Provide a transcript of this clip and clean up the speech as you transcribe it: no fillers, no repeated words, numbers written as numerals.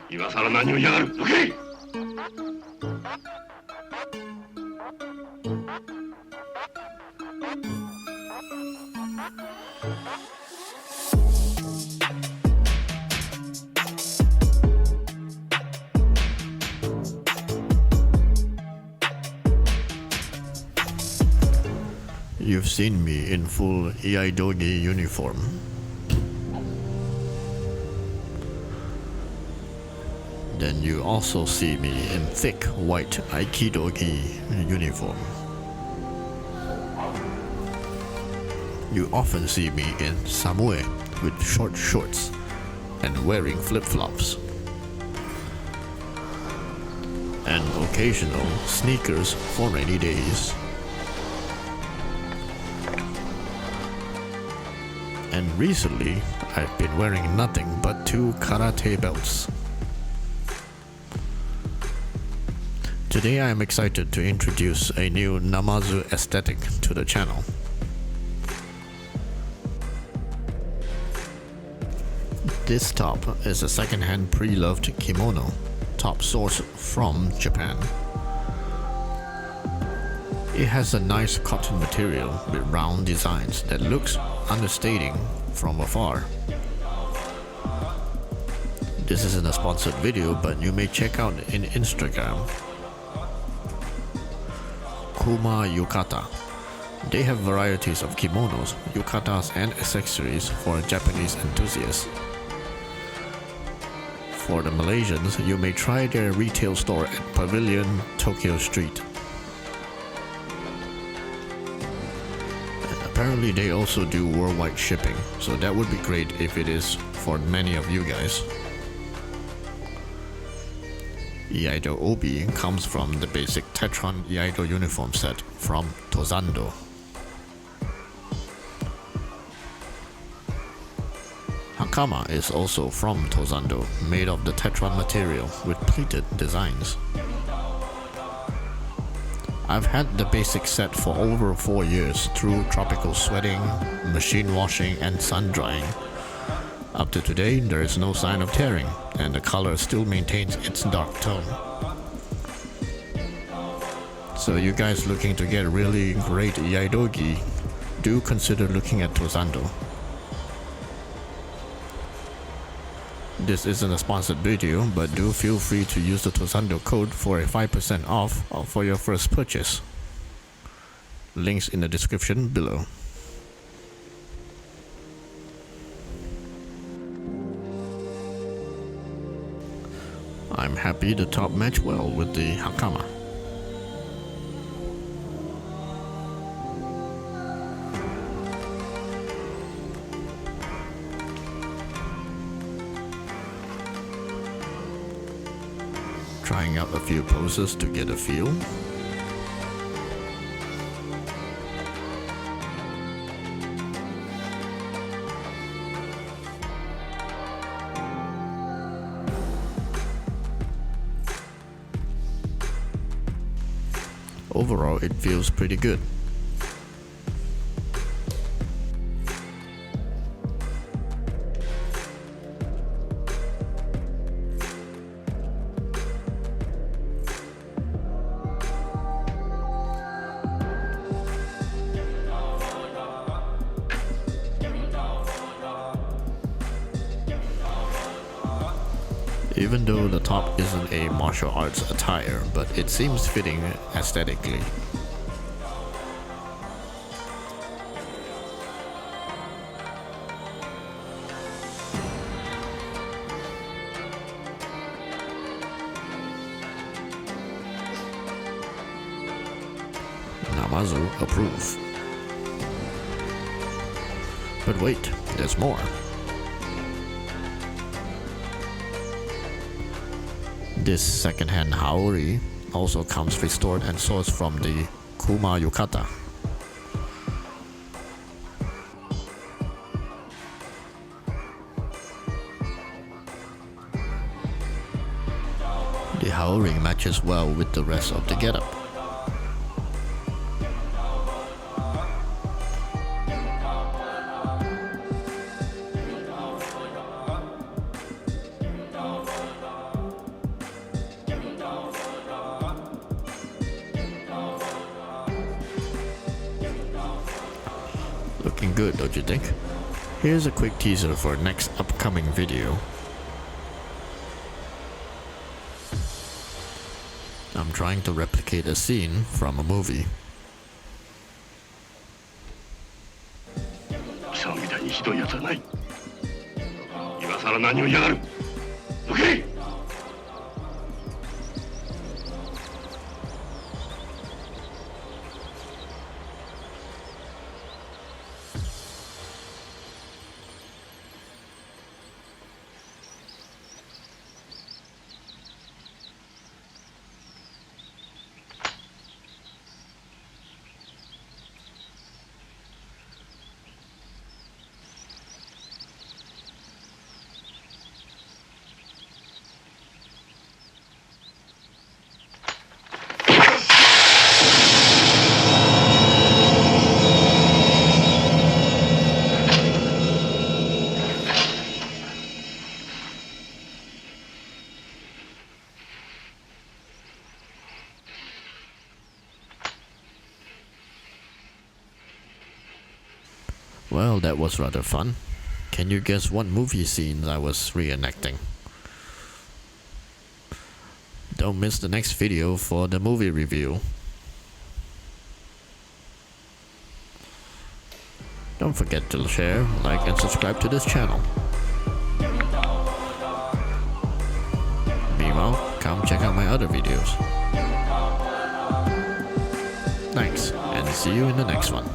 今さら何を嫌がる。どけ。You've seen me in full iaido uniform. Then you also see me in thick white aikido uniform. You often see me in samue with short shorts and wearing flip-flops. And occasional sneakers for rainy days. And recently, I've been wearing nothing but 2 karate belts. Today I am excited to introduce a new Namazu aesthetic to the channel. This top is a second-hand pre-loved kimono, top sourced from Japan. It has a nice cotton material with round designs that looks understating from afar. This isn't a sponsored video, but you may check out in Instagram. Yukata. They have varieties of kimonos, yukatas and accessories for Japanese enthusiasts. For the Malaysians, you may try their retail store at Pavillion Tokyo Street. Apparently they also do worldwide shipping, so that would be great if it is for many of you guys. Iaido Obi comes from the basic Tetron iaido uniform set from Tozando. Hakama is also from Tozando, made of the Tetron material with pleated designs. I've had the basic set for over 4 years through tropical sweating, machine washing and sun drying. Up to today, there is no sign of tearing, and the color still maintains its dark tone. So you guys looking to get really great iaido-gi, do consider looking at Tozando. This isn't a sponsored video, but do feel free to use the Tozando code for a 5% off for your first purchase. Links in the description below. I'm happy the top matched well with the hakama. Trying out a few poses to get a feel. Overall, it feels pretty good. Even though the top isn't a martial arts attire, but it seems fitting aesthetically. Namazu approve. But wait, there's more. This second-hand Haori also comes restored and sourced from the Yukata. The Haori matches well with the rest of the getup. Looking good, don't you think? Here's a quick teaser for next upcoming video. I'm trying to replicate a scene from a movie. 貴様みたいにひどいやつはない。今さら何を言いやがる。どけ。Well, that was rather fun. Can you guess what movie scenes I was reenacting? Don't miss the next video for the movie review. Don't forget to share, like and subscribe to this channel. Meanwhile, come check out my other videos. Thanks, and see you in the next one.